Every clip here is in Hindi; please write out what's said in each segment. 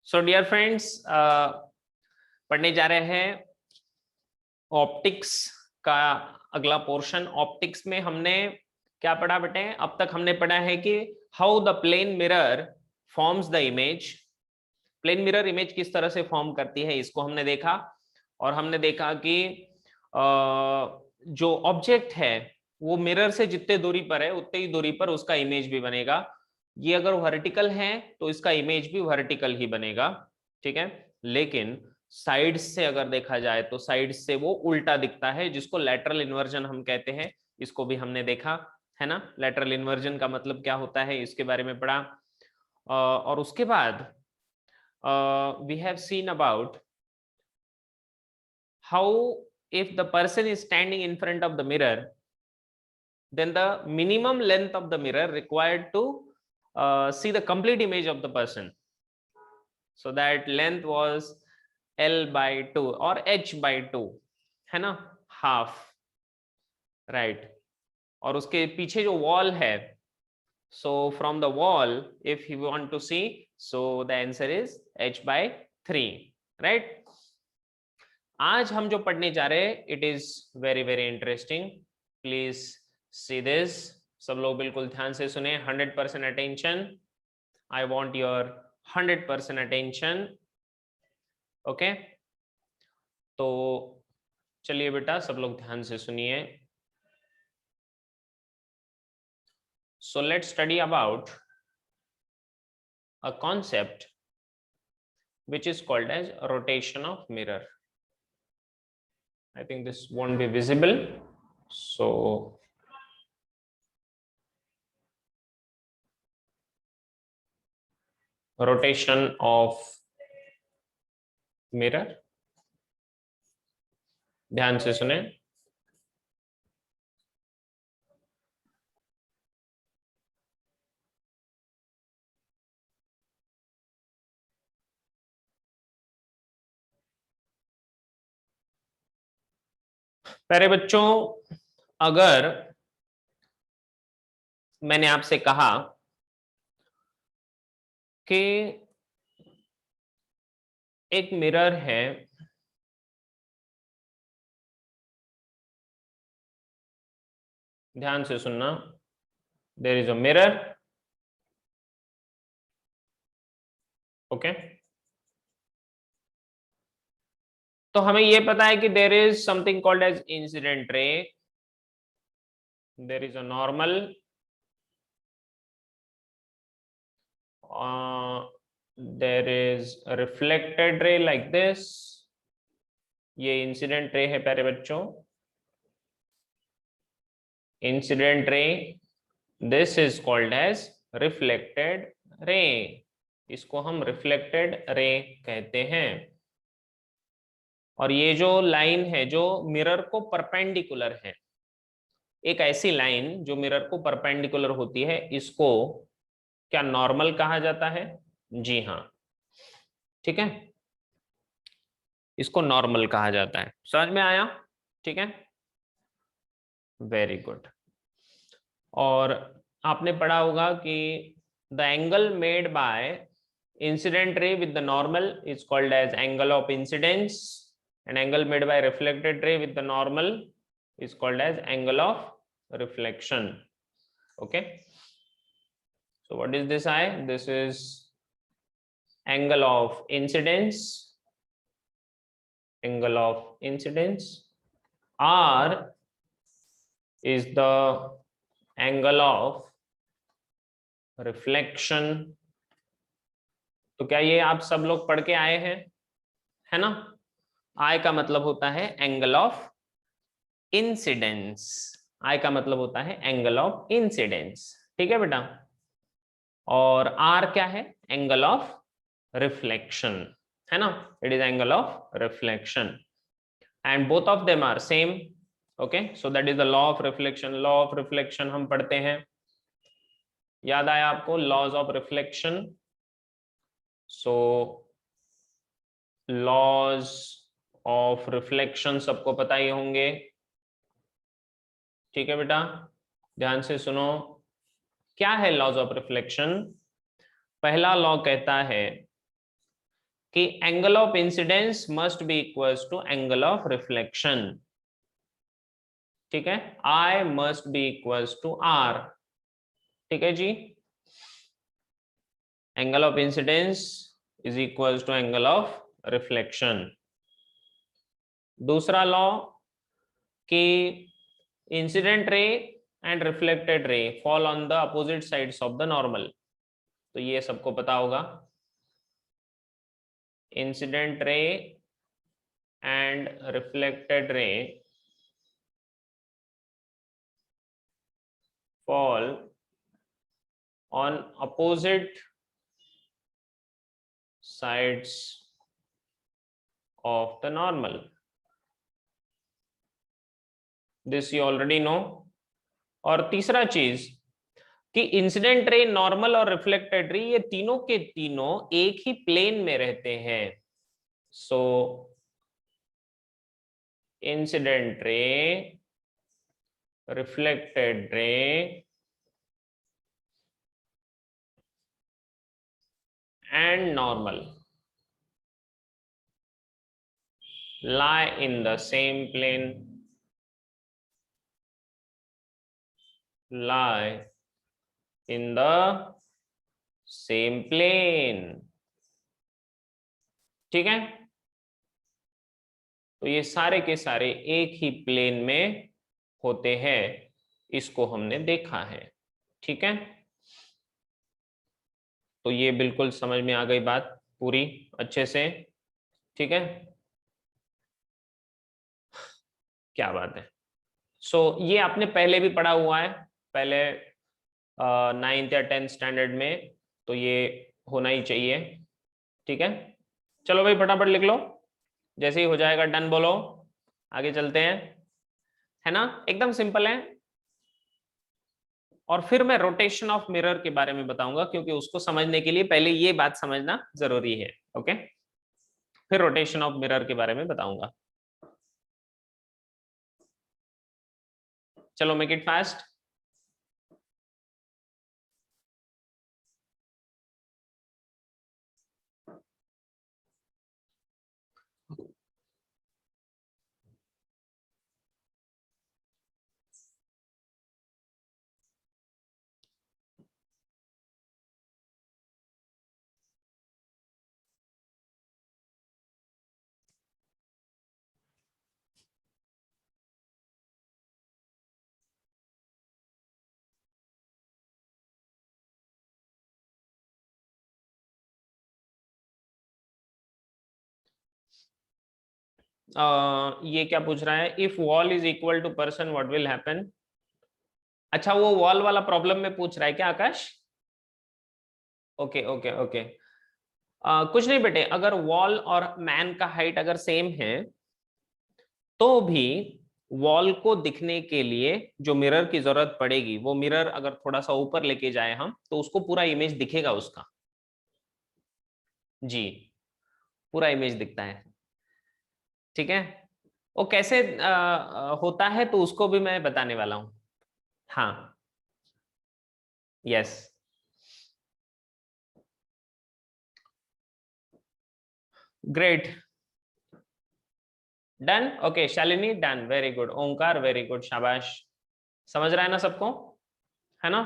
सो डियर फ्रेंड्स, पढ़ने जा रहे हैं ऑप्टिक्स का अगला पोर्शन। ऑप्टिक्स में हमने क्या पढ़ा बेटे? अब तक हमने पढ़ा है कि how the plane mirror forms the image. Plane mirror image किस तरह से फॉर्म करती है, इसको हमने देखा। और हमने देखा कि जो ऑब्जेक्ट है वो मिरर से जितने दूरी पर है उतनी ही दूरी पर उसका इमेज भी बनेगा। ये अगर वर्टिकल है तो इसका इमेज भी वर्टिकल ही बनेगा, ठीक है। लेकिन साइड से अगर देखा जाए तो साइड से वो उल्टा दिखता है, जिसको लैटरल इन्वर्जन हम कहते हैं। इसको भी हमने देखा है ना। लैटरल इन्वर्जन का मतलब क्या होता है इसके बारे में पढ़ा। और उसके बाद we have seen about how if the person is standing in front of the mirror, then the minimum length of the mirror required to see the complete image of the person, so that length was L by 2 or H by 2, है ना, half, right। और उसके पीछे जो wall है, so from the wall if you want to see, so the answer is H by 3, right। आज हम जो पढ़ने जा रहे हैं it is very very interesting. Please see this. सब लोग बिल्कुल ध्यान से सुने, 100% attention. I want your 100% attention. Okay, तो चलिए बेटा सब लोग ध्यान से सुनिए। So let's study about a concept which is called as rotation of mirror. I think this won't be visible, so rotation of mirror, ध्यान से सुने। प्यारे बच्चों, अगर मैंने आपसे कहा कि एक मिरर है, ध्यान से सुनना, there is a mirror, okay. तो हमें यह पता है कि there is something called as incident ray, there is a normal, there is a reflected ray like this. ये इंसिडेंट रे है प्यारे बच्चों, incident ray. This is called as reflected ray, इसको हम रिफ्लेक्टेड रे कहते हैं। और ये जो लाइन है जो मिरर को परपेंडिकुलर है, एक ऐसी लाइन जो मिरर को परपेंडिकुलर होती है, इसको क्या नॉर्मल कहा जाता है? जी हाँ, ठीक है, इसको नॉर्मल कहा जाता है। समझ में आया? ठीक है, वेरी गुड। और आपने पढ़ा होगा कि the angle made by incident ray with the normal is called as angle of incidence, and angle made by reflected ray with the normal is called as angle of reflection. Okay, so what is this eye? This is angle of incidence, angle of incidence. R is the angle of reflection. तो क्या ये आप सब लोग पढ़ के आए हैं, है ना? I का मतलब होता है एंगल ऑफ इंसिडेंस, आई का मतलब होता है एंगल ऑफ इंसिडेंस, ठीक है बेटा। और आर क्या है? एंगल ऑफ रिफ्लेक्शन, है ना, it is angle of reflection, and both of them are same. Okay, so that is the law of reflection. Law of reflection हम पढ़ते हैं, याद आया आपको laws of reflection? So laws of reflection सबको पता ही होंगे, ठीक है बेटा, ध्यान से सुनो। क्या है लॉज ऑफ रिफ्लेक्शन? पहला लॉ कहता है कि angle of incidence must be equals to angle of reflection. ठीक है, I must be equals to R। ठीक है जी, angle of incidence is equals to angle of reflection. दूसरा लॉ कि incident ray and reflected ray fall on the opposite sides of the normal. तो ये सबको पता होगा, incident ray and reflected ray fall on opposite sides of the normal. This you already know. और तीसरा चीज कि इंसिडेंट रे, नॉर्मल और रिफ्लेक्टेड रे ये तीनों के तीनों एक ही प्लेन में रहते हैं। So incident ray, reflected ray and normal lie in the same plane, lie in the same plane। ठीक है, तो ये सारे के सारे एक ही प्लेन में होते हैं, इसको हमने देखा है। ठीक है, तो ये बिल्कुल समझ में आ गई बात पूरी अच्छे से। ठीक है, क्या बात है। सो ये आपने पहले भी पढ़ा हुआ है, पहले 9th या 10th स्टैंडर्ड में, तो ये होना ही चाहिए। ठीक है, चलो भाई फटाफट लिख लो, जैसे ही हो जाएगा डन बोलो, आगे चलते हैं। है ना, एकदम सिंपल है। और फिर मैं रोटेशन ऑफ मिरर के बारे में बताऊंगा, क्योंकि उसको समझने के लिए पहले ये बात समझना जरूरी है। ओके, फिर रोटेशन ऑफ मिरर के बारे में बताऊंगा। चलो मेक इट फास्ट। ये क्या पूछ रहा है, if wall is equal to person what will happen. अच्छा, वो वॉल वाला प्रॉब्लम में पूछ रहा है क्या आकाश? ओके ओके ओके, कुछ नहीं बेटे, अगर वॉल और मैन का हाइट अगर सेम है तो भी वॉल को दिखने के लिए जो मिरर की जरूरत पड़ेगी, वो मिरर अगर थोड़ा सा ऊपर लेके जाए हम, तो उसको पूरा इमेज दिखेगा उसका। जी, पूरा इमेज दिखता है। ठीक है, वो कैसे होता है तो उसको भी मैं बताने वाला हूं। हाँ, yes, great, done. Okay Shalini, done, very good. Omkar, very good, शाबाश। समझ रहा है ना सबको, है ना?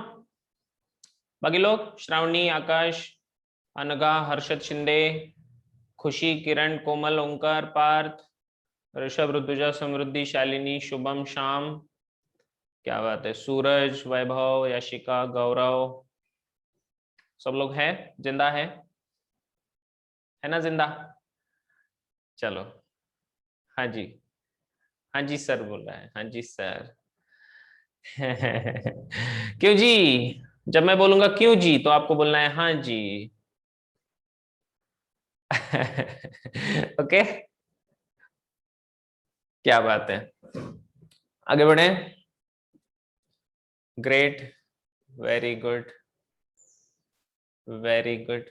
बाकी लोग, श्रावणी, आकाश, अनघा, हर्षद शिंदे, खुशी, किरण, कोमल, ओंकार, पार्थ, ऋषभ, ऋतुजा, समृद्धि, शालिनी, शुभम, श्याम, क्या बात है, सूरज, वैभव, यशिका, गौरव, सब लोग है, जिंदा है ना, जिंदा? चलो, हाँ जी, हाँ जी सर बोल रहा है, हाँ जी सर। क्यों जी? जब मैं बोलूंगा क्यों जी तो आपको बोलना है हाँ जी। ओके, क्या बात है, आगे बढ़े। Great, very good, very good.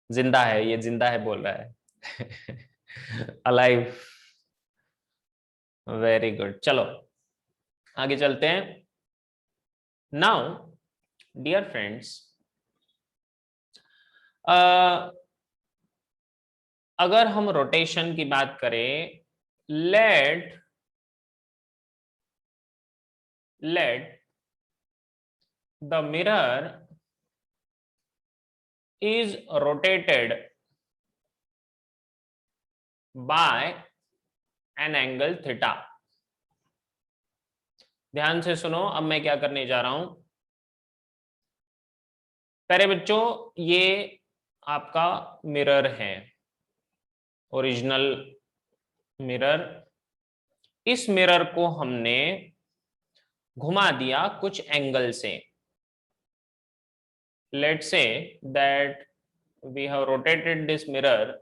जिंदा है, ये जिंदा है बोल रहा है। Alive, very good. चलो आगे चलते हैं। नाउ डियर फ्रेंड्स, अगर हम रोटेशन की बात करें, let the mirror is rotated by an angle theta। ध्यान से सुनो, अब मैं क्या करने जा रहा हूं। प्यारे बच्चों, ये आपका मिरर है, ओरिजिनल मिरर। इस मिरर को हमने घुमा दिया कुछ एंगल से। Let's say that we have rotated this mirror.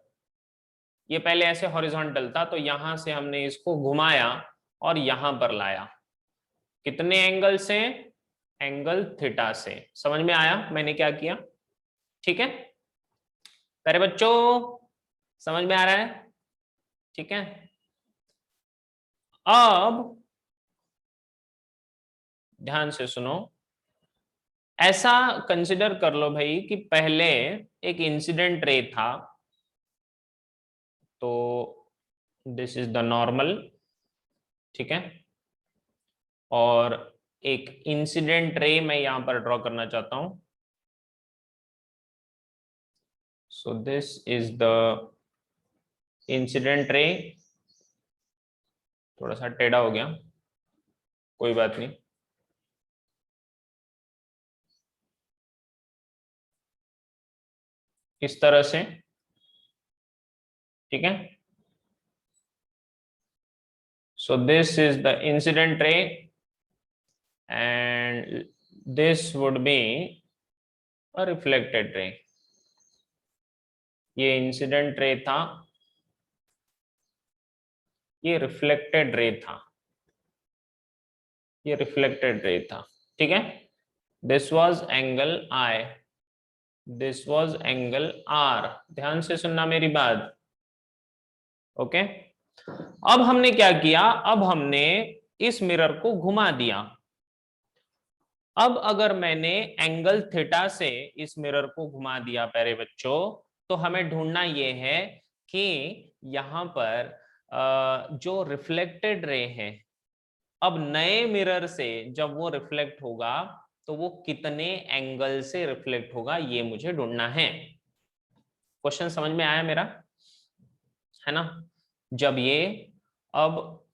ये पहले ऐसे हॉरिजॉन्टल था, तो यहां से हमने इसको घुमाया और यहां पर लाया। कितने एंगल से? एंगल थीटा से। समझ में आया मैंने क्या किया? ठीक है प्यारे बच्चों, समझ में आ रहा है? ठीक है, अब ध्यान से सुनो। ऐसा कंसिडर कर लो भाई कि पहले एक इंसिडेंट रे था, तो दिस इज द नॉर्मल, ठीक है, और एक इंसिडेंट रे मैं यहां पर ड्रॉ करना चाहता हूं। So this is the incident ray. थोड़ा सा टेढ़ा हो गया, कोई बात नहीं। इस तरह से, ठीक है। So this is the incident ray and this would be a reflected ray। ये इंसिडेंट रे था, ये रिफ्लेक्टेड रे था, ये रिफ्लेक्टेड रे था, ठीक है। This was angle I, this was angle R. ध्यान से सुनना मेरी बात, ओके। अब हमने क्या किया, अब हमने इस मिरर को घुमा दिया। अब अगर मैंने एंगल थीटा से इस मिरर को घुमा दिया प्यारे बच्चों, तो हमें ढूंढना ये है कि यहां पर जो रिफ्लेक्टेड रे है, अब नए मिरर से जब वो रिफ्लेक्ट होगा तो वो कितने एंगल से रिफ्लेक्ट होगा, ये मुझे ढूंढना है। क्वेश्चन समझ में आया मेरा? है ना? जब ये अब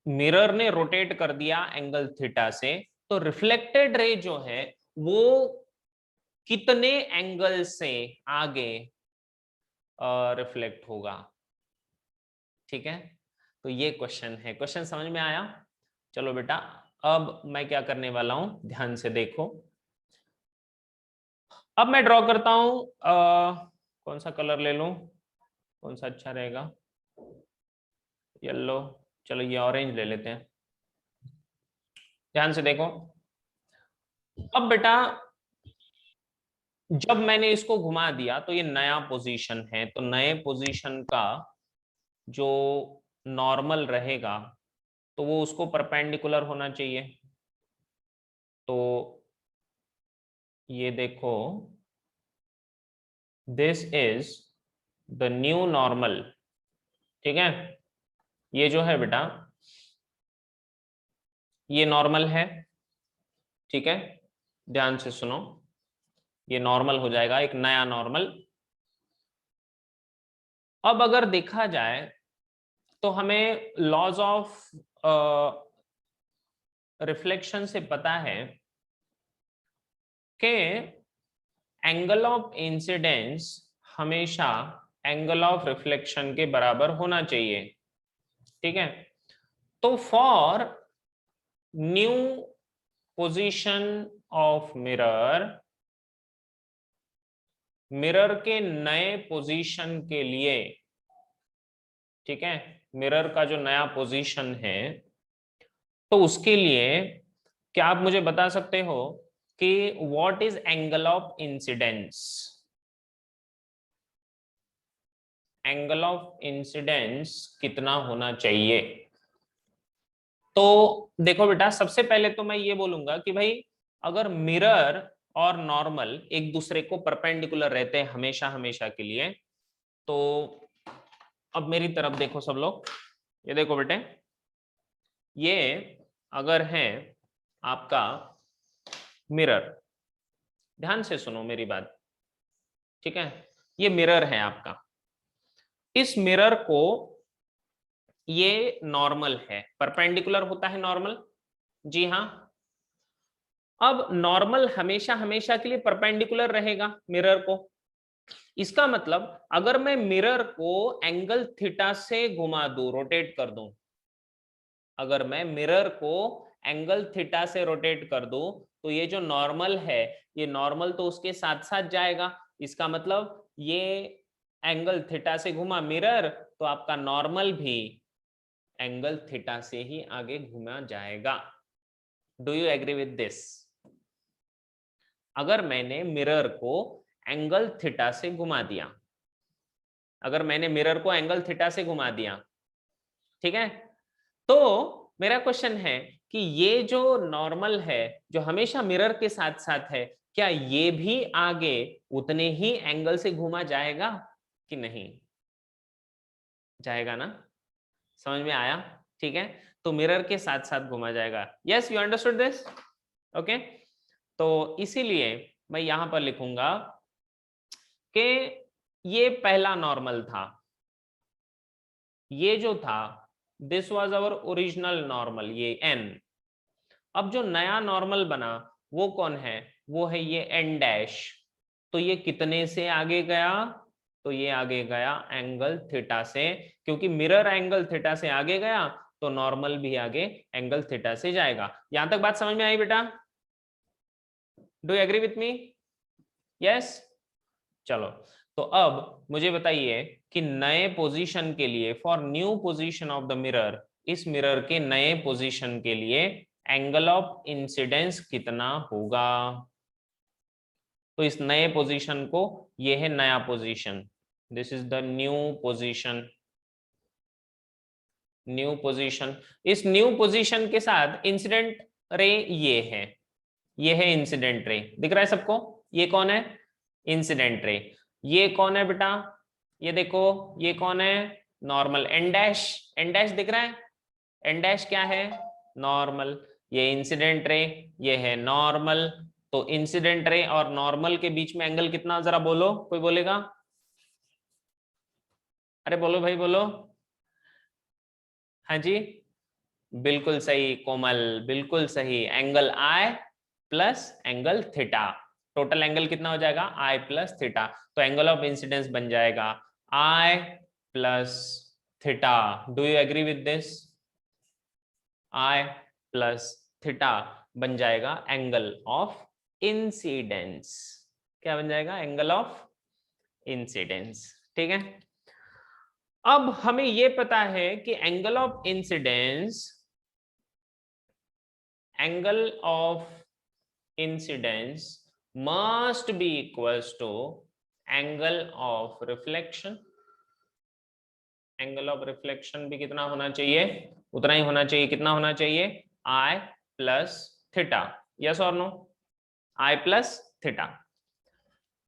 मिरर ने रोटेट कर दिया एंगल थीटा से, तो रिफ्लेक्टेड रे जो है वो कितने एंगल से आगे रिफ्लेक्ट होगा, ठीक है। तो ये क्वेश्चन है। क्वेश्चन समझ में आया? चलो बेटा, अब मैं क्या करने वाला हूं, ध्यान से देखो। अब मैं ड्रॉ करता हूं, कौन सा कलर ले लूं, कौन सा अच्छा रहेगा? येलो, चलो ये ऑरेंज ले लेते हैं। ध्यान से देखो। अब बेटा, जब मैंने इसको घुमा दिया तो ये नया पोजीशन है, तो नए पोजीशन का जो नॉर्मल रहेगा तो वो उसको परपेंडिकुलर होना चाहिए। तो ये देखो, this is the new normal, ठीक है। ये जो है बेटा, ये नॉर्मल है, ठीक है। ध्यान से सुनो, ये नॉर्मल हो जाएगा, एक नया नॉर्मल। अब अगर देखा जाए तो हमें लॉज ऑफ रिफ्लेक्शन से पता है कि एंगल ऑफ इंसिडेंस हमेशा एंगल ऑफ रिफ्लेक्शन के बराबर होना चाहिए, ठीक है। तो for new position of mirror, mirror के नए पोजीशन के लिए, ठीक है, मिरर का जो नया पोजीशन है, तो उसके लिए क्या आप मुझे बता सकते हो कि what is angle of incidence? Angle of incidence कितना होना चाहिए? तो देखो बेटा, सबसे पहले तो मैं ये बोलूंगा कि भाई अगर मिरर और नॉर्मल एक दूसरे को परपेंडिकुलर रहते हैं हमेशा हमेशा के लिए, तो अब मेरी तरफ देखो सब लोग, ये देखो बेटे, ये अगर है आपका मिरर, ध्यान से सुनो मेरी बात, ठीक है, ये मिरर है आपका, इस मिरर को, ये नॉर्मल है, परपेंडिकुलर होता है नॉर्मल, जी हाँ। अब नॉर्मल हमेशा हमेशा के लिए परपेंडिकुलर रहेगा मिरर को, इसका मतलब अगर मैं मिरर को एंगल थीटा से घुमा दूं, रोटेट कर दूं, अगर मैं मिरर को एंगल थीटा से रोटेट कर दूं, तो ये जो नॉर्मल है, ये नॉर्मल तो उसके साथ साथ जाएगा, इसका मतलब ये एंगल थीटा से घुमा मिरर, तो आपका नॉर्मल भी एंगल थीटा से ही आगे घुमा जाएगा। Do you agree with this? अगर मैंने मिरर को एंगल थीटा से घुमा दिया, अगर मैंने मिरर को एंगल थीटा से घुमा दिया, ठीक है, तो मेरा क्वेश्चन है कि ये जो नॉर्मल है, जो हमेशा मिरर के साथ साथ है, क्या ये भी आगे उतने ही एंगल से घुमा जाएगा कि नहीं? जाएगा ना? समझ में आया? ठीक है, तो मिरर के साथ साथ घुमा जाएगा। Yes, you understood this? Okay, तो इसीलिए मैं यहां पर लिखूंगा कि ये पहला नॉर्मल था, ये जो था this was our original normal, ये एन। अब जो नया नॉर्मल बना वो कौन है? वो है ये एन डैश। तो ये कितने से आगे गया? तो ये आगे गया एंगल थीटा से, क्योंकि मिरर एंगल थीटा से आगे गया तो नॉर्मल भी आगे एंगल थीटा से जाएगा। यहां तक बात समझ में आई बेटा? Do you agree with me? Yes, चलो, तो अब मुझे बताइए कि नए पोजीशन के लिए, for new position of the mirror, इस मिरर के नए पोजीशन के लिए एंगल ऑफ इंसिडेंस कितना होगा? तो इस नए पोजीशन को, ये है नया position, this is the new position, new position. इस न्यू पोजीशन के साथ इंसिडेंट रे ये है इंसिडेंट रे, दिख रहा है सबको? ये कौन है? Incident ray. ये कौन है बेटा? ये देखो, ये कौन है? Normal, N dash, N dash दिख रहा है? एन डैश क्या है? नॉर्मल। ये इंसिडेंट रे, ये है नॉर्मल। तो इंसिडेंट रे और नॉर्मल के बीच में एंगल कितना, जरा बोलो, कोई बोलेगा? अरे बोलो भाई, बोलो। हाँ जी, बिल्कुल सही कोमल, बिल्कुल सही, एंगल आई plus angle theta, total angle कितना हो जाएगा? I plus theta. तो एंगल ऑफ इंसिडेंस बन जाएगा i plus theta. Do you agree with this? I plus theta बन जाएगा एंगल ऑफ इंसिडेंस। क्या बन जाएगा? Angle of incidence. ठीक है, अब हमें यह पता है कि angle of incidence, angle of incidence must be equals to angle of reflection। Angle of reflection भी कितना होना चाहिए? उतना ही होना चाहिए। कितना होना चाहिए? I plus theta. यस और नो? I plus theta.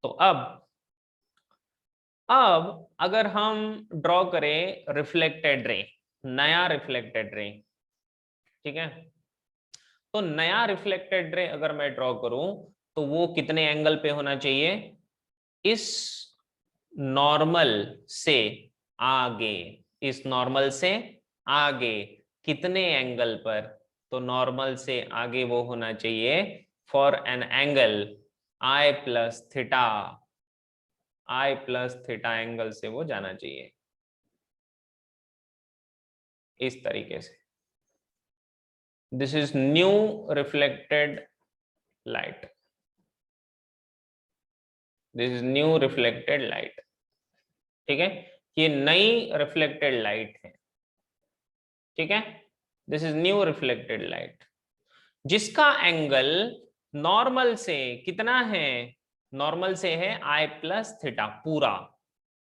तो अब अगर हम ड्रॉ करें रिफ्लेक्टेड रे, नया रिफ्लेक्टेड रे, ठीक है, तो नया रिफ्लेक्टेड रे अगर मैं ड्रॉ करूं तो वो कितने एंगल पे होना चाहिए? इस नॉर्मल से आगे, इस नॉर्मल से आगे कितने एंगल पर? तो नॉर्मल से आगे वो होना चाहिए for an angle I plus theta, i plus theta angle से वो जाना चाहिए, इस तरीके से। This is new reflected light, this is new reflected light. ठीक है, ये नई रिफ्लेक्टेड लाइट है। ठीक है, this is new reflected light जिसका एंगल नॉर्मल से कितना है? नॉर्मल से है आई प्लस थीटा पूरा।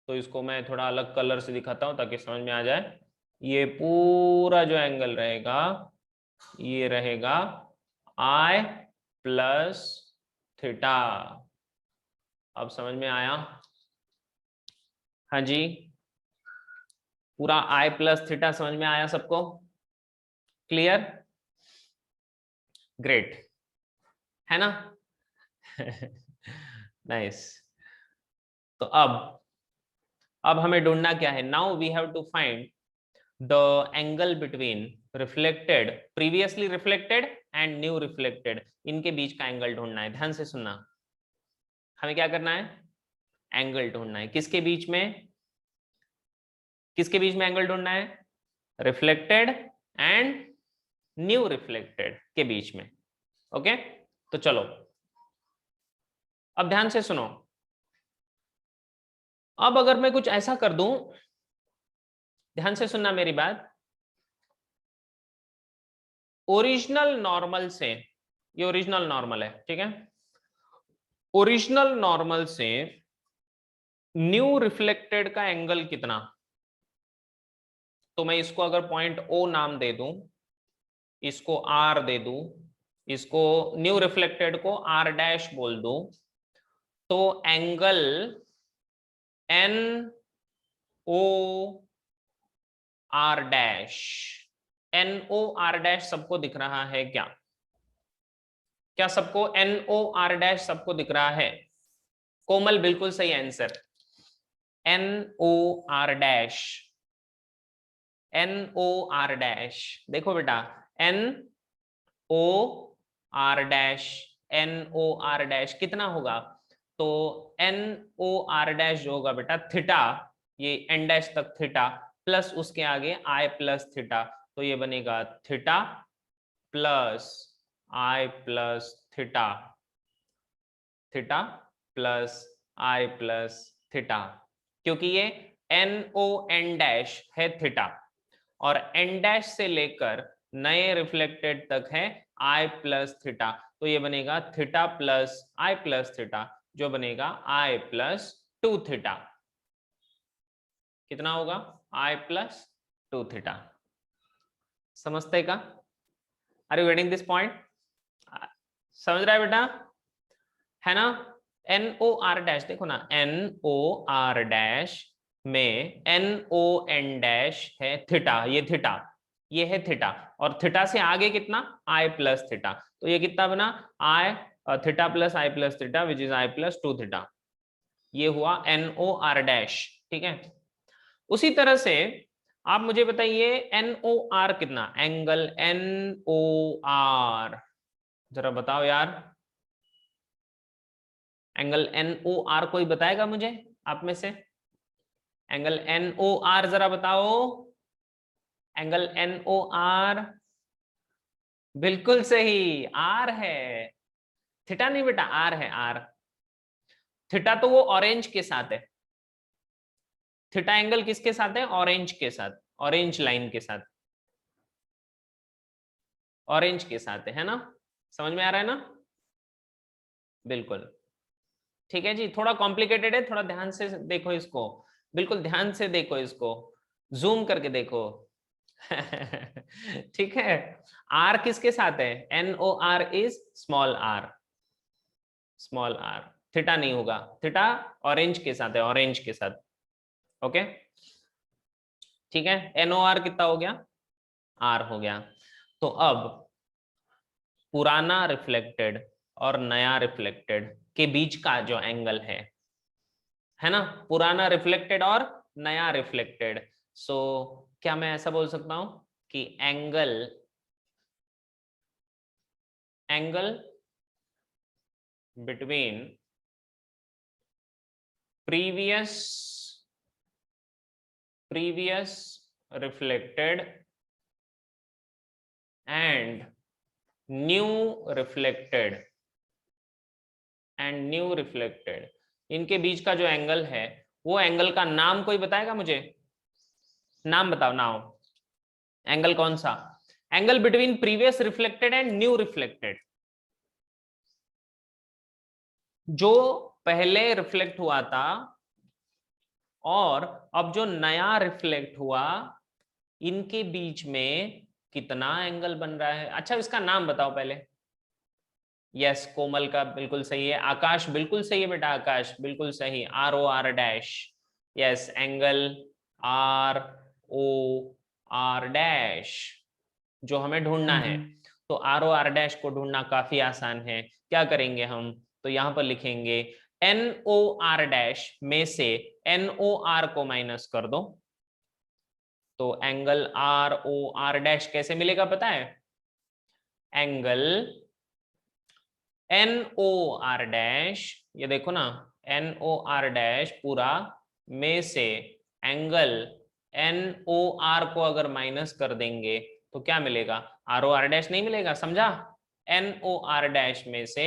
तो इसको मैं थोड़ा अलग कलर से दिखाता हूं ताकि समझ में आ जाए। ये पूरा जो एंगल रहेगा ये रहेगा आई प्लस थीटा। अब समझ में आया? हाँ जी, पूरा I प्लस थीटा समझ में आया सबको? क्लियर? ग्रेट, है ना? नाइस। तो अब हमें ढूंढना क्या है? Now we have to find the angle between reflected, previously reflected and new reflected, इनके बीच का एंगल ढूंढना है। ध्यान से सुनना, हमें क्या करना है? एंगल ढूंढना है। किसके बीच में? किसके बीच में एंगल ढूंढना है? रिफ्लेक्टेड एंड न्यू रिफ्लेक्टेड के बीच में। ओके, तो चलो अब ध्यान से सुनो। अब अगर मैं कुछ ऐसा कर दूं, ध्यान से सुनना मेरी बात, ओरिजिनल नॉर्मल से, ये ओरिजिनल नॉर्मल है, ठीक है? ओरिजिनल नॉर्मल से न्यू रिफ्लेक्टेड का एंगल कितना? तो मैं इसको अगर पॉइंट O नाम दे दूं, इसको R दे दूं, इसको न्यू रिफ्लेक्टेड को R डैश बोल दूं, तो angle NO R dash, NO R dash सबको दिख रहा है क्या? क्या सबको NO R डैश सबको दिख रहा है? कोमल बिल्कुल सही answer, NO R dash, NO R dash. देखो बेटा, NO R dash, NO R dash कितना होगा? तो NO R डैश जो होगा बेटा थीटा, ये N डैश तक थीटा प्लस उसके आगे I प्लस थीटा, तो ये बनेगा theta plus I plus theta, theta plus I plus theta, क्योंकि ये NO N डैश है थीटा और N डैश से लेकर नए रिफ्लेक्टेड तक है I प्लस थीटा, तो ये बनेगा theta plus I plus theta, जो बनेगा I प्लस 2 थीटा। कितना होगा? I plus 2 theta. समझते का? Are you getting this point? समझ रहा है बेटा? है ना? NO R डैश देखो ना, NO R डैश में NO N डैश है थीटा, ये थीटा, ये है थीटा, और थीटा से आगे कितना? I प्लस थीटा, तो ये कितना बना? I theta plus I plus theta which is I plus 2 theta, ये हुआ NO R डैश, ठीक है? उसी तरह से आप मुझे बताइए NOR कितना? एंगल NOR जरा बताओ यार, एंगल NOR कोई बताएगा मुझे आप में से? एंगल NOR जरा बताओ, एंगल NOR बिल्कुल सही, R है, थीटा नहीं बेटा, R है, R। थीटा तो वो ऑरेंज के साथ है, थीटा एंगल किसके साथ है? ऑरेंज के साथ, ऑरेंज लाइन के साथ, ऑरेंज के साथ है ना? समझ में आ रहा है ना? बिल्कुल ठीक है जी। थोड़ा कॉम्प्लिकेटेड है, थोड़ा ध्यान से देखो इसको, बिल्कुल ध्यान से देखो इसको, जूम करके देखो। ठीक है, आर किसके साथ है? NOR is small R, small R, theta नहीं होगा, थीटा ऑरेंज के साथ है, ऑरेंज के साथ। ओके ठीक है, NOR कितना हो गया? R हो गया। तो अब पुराना रिफ्लेक्टेड और नया रिफ्लेक्टेड के बीच का जो एंगल है ना, पुराना रिफ्लेक्टेड और नया रिफ्लेक्टेड, सो क्या मैं ऐसा बोल सकता हूं कि angle between previous reflected and new reflected इनके बीच का जो एंगल है, वो एंगल का नाम कोई बताएगा मुझे? नाम बताओ, नाम, एंगल कौन सा? Angle between previous reflected and new reflected, जो पहले रिफ्लेक्ट हुआ था और अब जो नया रिफ्लेक्ट हुआ, इनके बीच में कितना एंगल बन रहा है? अच्छा इसका नाम बताओ पहले। यस, कोमल का बिल्कुल सही है, आकाश बिल्कुल सही है बेटा, आकाश बिल्कुल सही, ROR dash. Yes, angle ROR O R dash जो हमें ढूंढना है। तो आर ओ आर डैश को ढूंढना काफी आसान है। क्या करेंगे हम, तो यहां पर लिखेंगे एन ओ आर डैश में से एन ओ आर को माइनस कर दो। तो angle R O R dash कैसे मिलेगा पता है, angle N O R dash, ये देखो ना, एन ओ आर डैश पूरा में से एंगल एन ओ आर को अगर माइनस कर देंगे तो क्या मिलेगा, आर ओ आर डैश नहीं मिलेगा, समझा। एन ओ आर डैश में से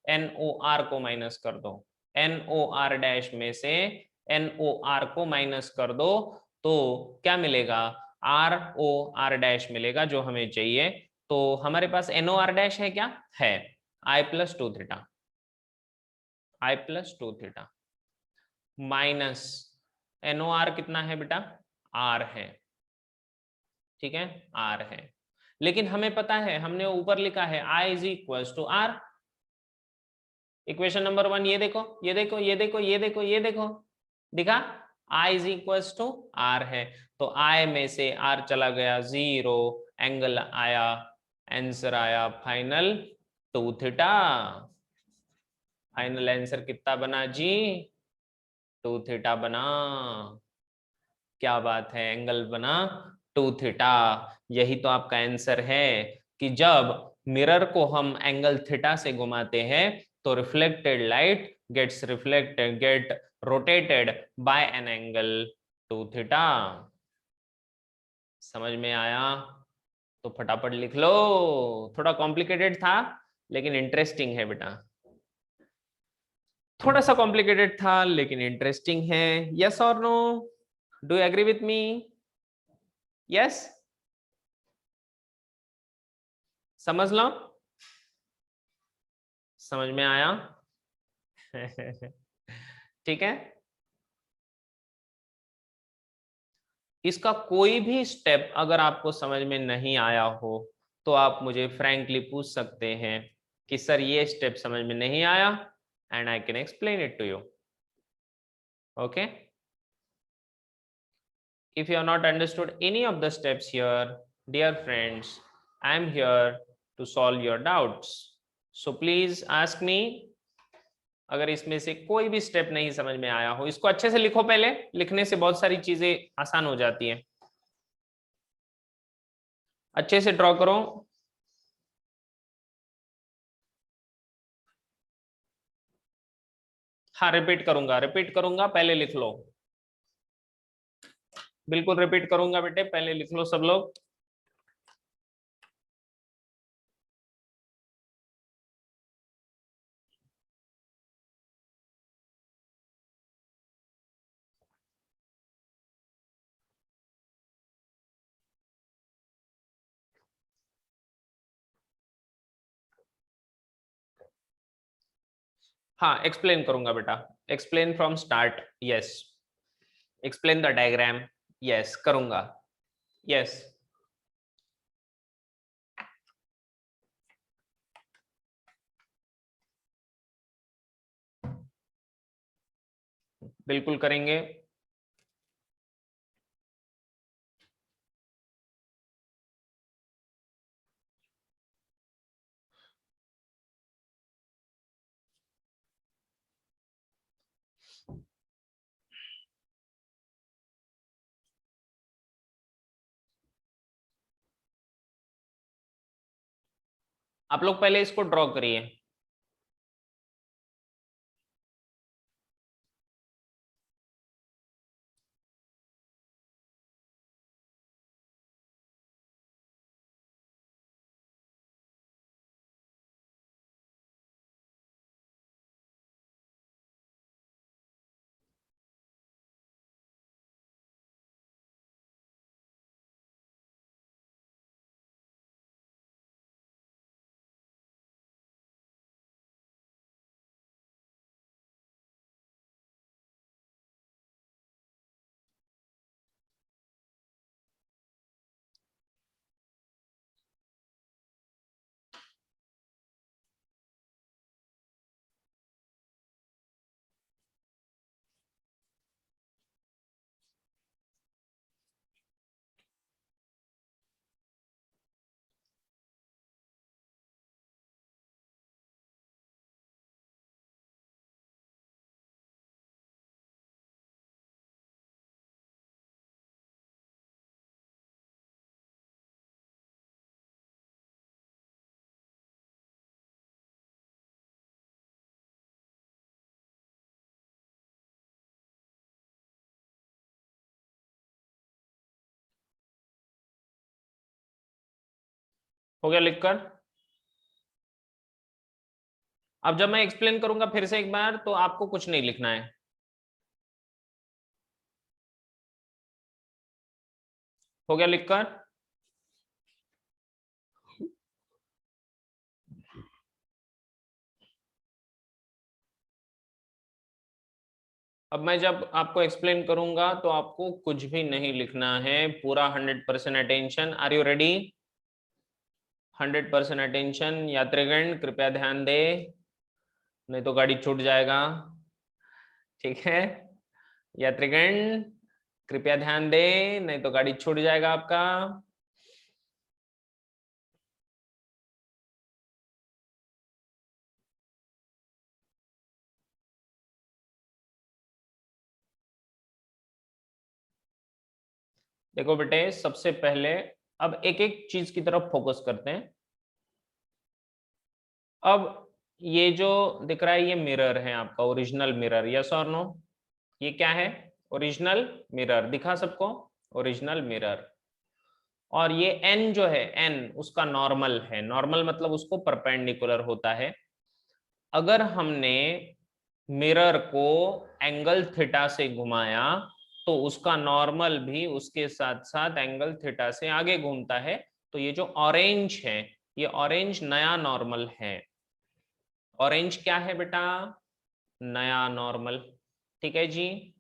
एन ओ आर को माइनस कर दो, एन ओ आर डैश में से एन ओ आर को माइनस कर दो, तो क्या मिलेगा, आर ओ आर डैश मिलेगा जो हमें चाहिए। तो हमारे पास एन ओ आर डैश है क्या, है, आई plus two theta, i plus two theta minus N O R कितना है बेटा, आर है, ठीक है, आर है। लेकिन हमें पता है, हमने ऊपर लिखा है i is equal to R. Equation number one ये देखो, ये देखो, ये देखो, ये देखो, ये देखो, दिखा, I is equal to R है। तो आई में से आर चला गया जीरो, एंगल आया, आंसर आया final two theta. Final answer कितना बना जी, टू थीटा बना। क्या बात है, एंगल बना टू थीटा। यही तो आपका आंसर है कि जब मिरर को हम एंगल थीटा से घुमाते हैं तो reflected light get rotated by an angle two theta. समझ में आया तो फटाफट लिख लो। थोड़ा कॉम्प्लिकेटेड था लेकिन इंटरेस्टिंग है बेटा, थोड़ा सा कॉम्प्लिकेटेड था लेकिन इंटरेस्टिंग है। यस और no, do you agree with me, yes, समझ लो, समझ में आया। ठीक है, इसका कोई भी स्टेप अगर आपको समझ में नहीं आया हो तो आप मुझे फ्रैंकली पूछ सकते हैं कि सर ये स्टेप समझ में नहीं आया, and I can explain it to you. Okay, if you have not understood any of the steps here, dear friends, I am here to solve your doubts, so please ask me। अगर इसमें से कोई भी स्टेप नहीं समझ में आया हो, इसको अच्छे से लिखो, पहले लिखने से बहुत सारी चीजें आसान हो जाती हैं। अच्छे से ड्रॉ करो। हाँ, रिपीट करूंगा, पहले लिख लो। बिल्कुल रिपीट करूंगा बेटे, पहले लिख लो सब लोग। हाँ, एक्सप्लेन करूंगा बेटा, explain from start, yes, explain the diagram, yes करूंगा, यस, बिल्कुल करेंगे। आप लोग पहले इसको ड्रॉ करिए। हो गया लिखकर? अब जब मैं एक्सप्लेन करूंगा फिर से एक बार, तो आपको कुछ नहीं लिखना है। हो गया लिखकर? अब मैं जब आपको एक्सप्लेन करूंगा तो आपको कुछ भी नहीं लिखना है, पूरा 100% attention. Are you ready? 100% attention. यात्रीगण कृपया ध्यान दे, नहीं तो गाड़ी छूट जाएगा। ठीक है यात्रीगण, कृपया ध्यान दे, नहीं तो गाड़ी छूट जाएगा आपका। देखो बेटे, सबसे पहले अब एक एक चीज की तरफ फोकस करते हैं। अब ये जो दिख रहा है ये मिरर है आपका, ओरिजिनल मिरर, यस और नो? ये क्या है? Original mirror. दिखा सबको? Original mirror. और ये एन जो है, एन उसका नॉर्मल है। नॉर्मल मतलब उसको परपेंडिकुलर होता है। अगर हमने मिरर को एंगल थीटा से घुमाया तो उसका नॉर्मल भी उसके साथ साथ एंगल थीटा से आगे घूमता है। तो ये जो ऑरेंज है, ये ऑरेंज नया नॉर्मल है। ऑरेंज क्या है बेटा? नया नॉर्मल। ठीक है जी।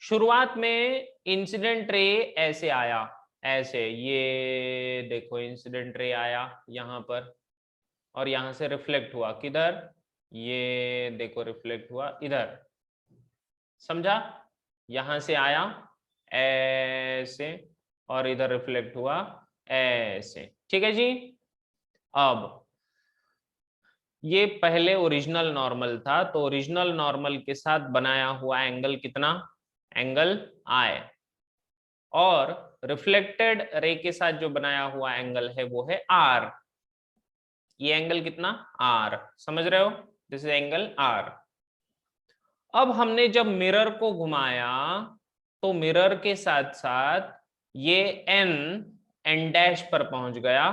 शुरुआत में इंसिडेंट रे ऐसे आया, ऐसे, ये देखो इंसिडेंट रे आया यहां पर, और यहां से रिफ्लेक्ट हुआ किधर? ये देखो रिफ्लेक्ट हुआ इधर। समझा? यहां से आया ऐसे और इधर रिफ्लेक्ट हुआ ऐसे। ठीक है जी। अब ये पहले ओरिजिनल नॉर्मल था, तो ओरिजिनल नॉर्मल के साथ बनाया हुआ एंगल कितना? एंगल आई। और रिफ्लेक्टेड रे के साथ जो बनाया हुआ एंगल है वो है आर। ये एंगल कितना? आर। समझ रहे हो? This is angle R. अब हमने जब मिरर को घुमाया तो मिरर के साथ साथ ये एन, एन डैश पर पहुंच गया।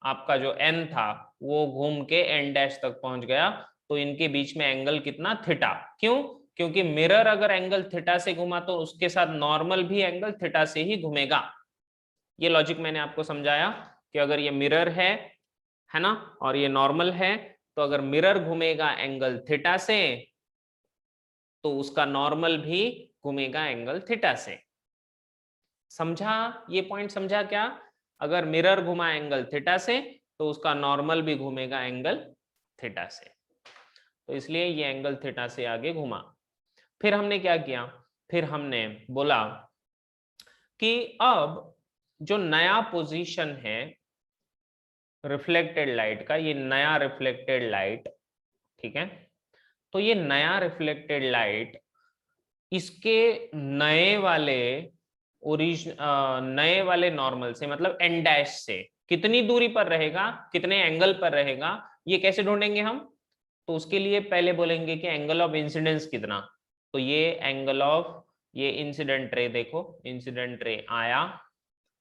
आपका जो एन था वो घूम के एन डैश तक पहुंच गया। तो इनके बीच में एंगल कितना? थीटा। क्यों? क्योंकि मिरर अगर एंगल थीटा से घुमा तो उसके साथ नॉर्मल भी एंगल थीटा से ही घूमेगा। ये लॉजिक मैंने आपको समझाया कि अगर ये मिरर है ना, और ये नॉर्मल है, तो अगर मिरर घूमेगा एंगल थीटा से तो उसका नॉर्मल भी घूमेगा एंगल थीटा से। समझा? ये पॉइंट समझा क्या? अगर मिरर घुमा एंगल थीटा से तो उसका नॉर्मल भी घूमेगा एंगल थीटा से। तो इसलिए ये एंगल थीटा से आगे घुमा। फिर हमने क्या किया? फिर हमने बोला कि अब जो नया पोजीशन है रिफ्लेक्टेड लाइट का, ये नया रिफ्लेक्टेड लाइट, ठीक है, तो ये नया रिफ्लेक्टेड लाइट इसके नए वाले नए वाले नॉर्मल से, मतलब एन डैश से कितनी दूरी पर रहेगा, कितने एंगल पर रहेगा, ये कैसे ढूंढेंगे हम? तो उसके लिए पहले बोलेंगे कि एंगल ऑफ इंसिडेंस कितना। तो ये एंगल ऑफ, ये इंसिडेंट रे, देखो इंसिडेंट रे आया,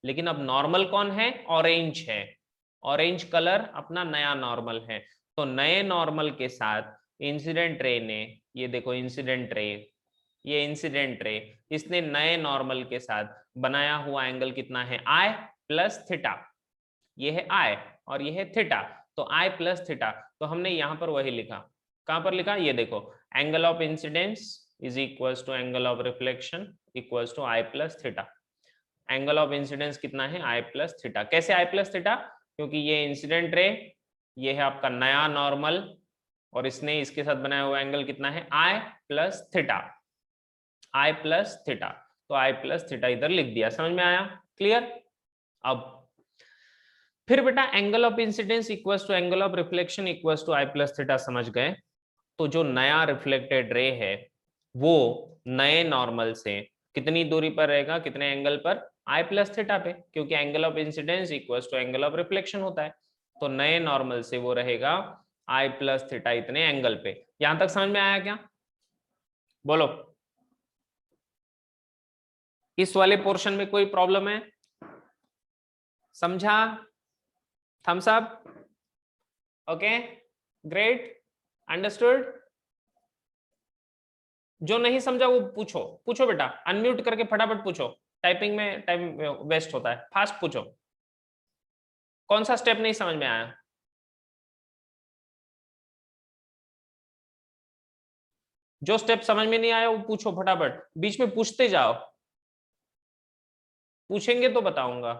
लेकिन अब नॉर्मल कौन है? ऑरेंज है। ऑरेंज कलर अपना नया नॉर्मल है। तो नए नॉर्मल के साथ इंसिडेंट रे ने, ये देखो इंसिडेंट रे, ये इंसिडेंट रे, इसने नए नॉर्मल के साथ बनाया हुआ एंगल कितना है? आई प्लस थीटा। ये है आई और ये है थीटा। तो आई प्लस थीटा, तो हमने यहां पर वही लिखा। कहां पर लिखा? ये देखो, angle of incidence is equals to angle of reflection equals to I plus theta. Angle of incidence कितना है? आई प्लस थीटा। कैसे आई प्लस थीटा? क्योंकि ये इंसिडेंट रे, ये है आपका नया नॉर्मल, और इसने इसके साथ बनाया हुआ एंगल कितना है? आई plus theta. I plus theta, तो आई प्लस थीटा इधर लिख दिया। समझ में आया? क्लियर? अब फिर बेटा angle of incidence equals to angle of reflection equals to I plus theta, समझ गए? तो जो नया रिफ्लेक्टेड रे है वो नए नॉर्मल से कितनी दूरी पर रहेगा, कितने एंगल पर? आई प्लस थीटा पे, क्योंकि angle of incidence equals to angle of reflection होता है। तो नए नॉर्मल से वो रहेगा आई प्लस थीटा इतने एंगल पे। यहां तक समझ में आया क्या? बोलो, इस वाले पोर्शन में कोई प्रॉब्लम है? समझा? Thumbs up, okay, great, understood. जो नहीं समझा वो पूछो, पूछो बेटा, अनम्यूट करके फटाफट पूछो, टाइपिंग में टाइम वेस्ट होता है, फास्ट पूछो। कौन सा स्टेप नहीं समझ में आया? जो स्टेप समझ में नहीं आया वो पूछो फटाफट, बीच में पूछते जाओ, पूछेंगे तो बताऊंगा।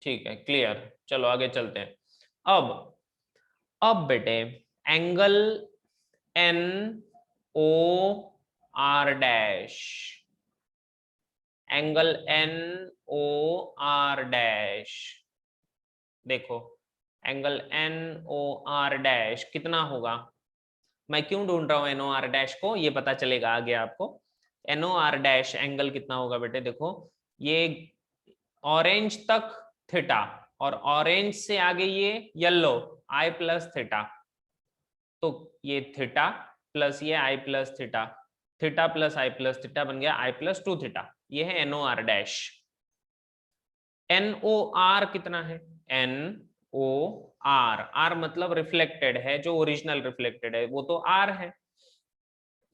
ठीक है, क्लियर, चलो आगे चलते हैं। अब बेटे, angle N O R dash, angle N O R dash, देखो angle N O R dash कितना होगा? मैं क्यों ढूंढ रहा हूं एन ओ आर डैश को, ये पता चलेगा आगे आपको। N O R dash angle कितना होगा बेटे? देखो ये ऑरेंज तक थीटा, और ऑरेंज से आगे ये येलो आई प्लस थीटा, तो ये थीटा प्लस ये I plus theta, theta plus I plus theta बन गया आई प्लस 2 थीटा, ये है N O R dash. N O R कितना है? एन ओ आर, आर मतलब रिफ्लेक्टेड है, जो ओरिजिनल रिफ्लेक्टेड है वो तो आर है,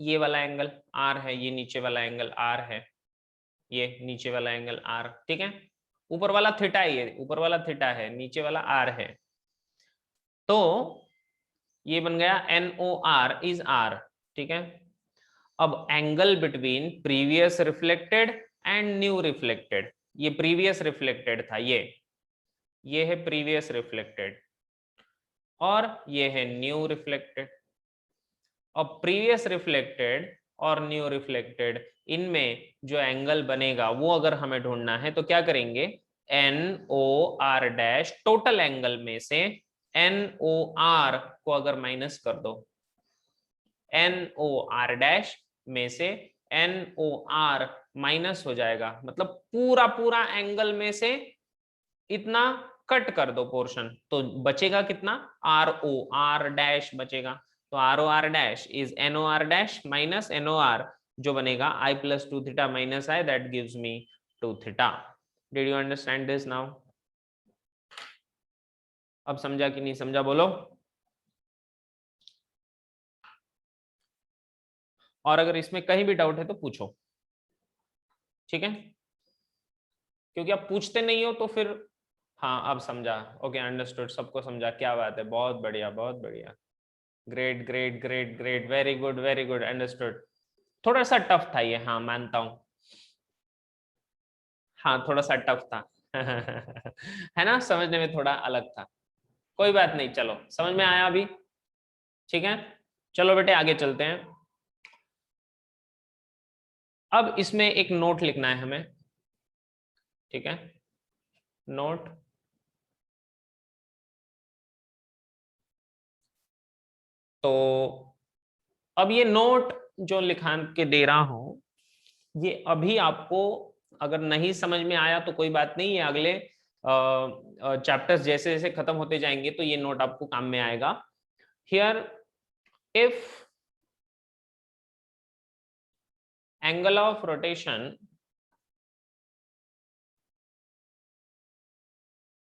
ये वाला एंगल आर है, ये नीचे वाला एंगल आर है, ये नीचे वाला एंगल आर, ठीक है। ऊपर वाला थीटा है, ये ऊपर वाला थीटा है, नीचे वाला आर है, तो ये बन गया N O R is R, ठीक है। अब angle between previous reflected and new reflected, ये प्रीवियस रिफ्लेक्टेड था, ये है प्रीवियस रिफ्लेक्टेड, और ये है न्यू रिफ्लेक्टेड। अब प्रीवियस रिफ्लेक्टेड और न्यू रिफ्लेक्टेड, इनमें जो एंगल बनेगा वो अगर हमें ढूंढना है तो क्या करेंगे? N O R dash total angle में से एन ओ आर को अगर माइनस कर दो, एन ओ आर डैश में से एन ओ आर माइनस हो जाएगा, मतलब पूरा पूरा एंगल में से इतना कट कर दो पोर्शन, तो बचेगा कितना? आर ओ आर डैश बचेगा, तो R O R dash is N O R dash minus N O R, जो बनेगा i plus 2 theta minus i, that gives me 2 theta. Did you understand this now? अब समझा कि नहीं समझा बोलो। और अगर इसमें कहीं भी डाउट है तो पूछो, ठीक है, क्योंकि आप पूछते नहीं हो तो फिर। हाँ अब समझा, ओके अंडरस्टूड, सबको समझा, क्या बात है, बहुत बढ़िया बहुत बढ़िया, great great great great, very good understood. थोड़ा सा टफ था ये, हाँ मानता हूँ, हाँ थोड़ा सा टफ था है ना, समझने में थोड़ा अलग था, कोई बात नहीं, चलो समझ में आया अभी, ठीक है। चलो बेटे आगे चलते हैं। अब इसमें एक नोट लिखना है हमें, ठीक है, नोट। तो अब ये नोट जो लिखा के दे रहा हूं, ये अभी आपको अगर नहीं समझ में आया तो कोई बात नहीं, ये अगले चैप्टर्स जैसे जैसे खत्म होते जाएंगे तो ये नोट आपको काम में आएगा। Here if angle of rotation,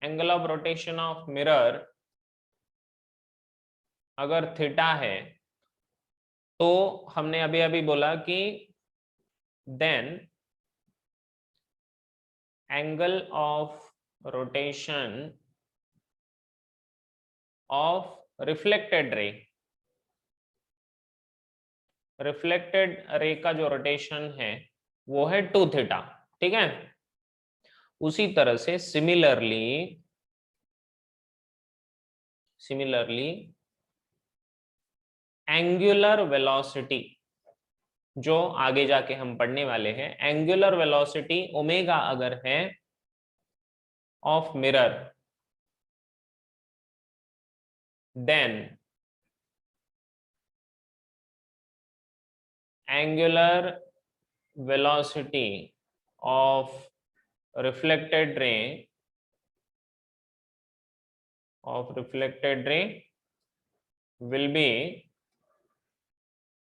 angle of rotation of mirror अगर थीटा है, तो हमने अभी अभी बोला कि then angle of rotation of reflected ray, reflected ray का जो रोटेशन है वो है 2 थीटा, ठीक है। उसी तरह से सिमिलरली एंगुलर वेलोसिटी, जो आगे जाके हम पढ़ने वाले हैं, एंगुलर वेलोसिटी ओमेगा अगर है of mirror, then angular velocity of reflected ray will be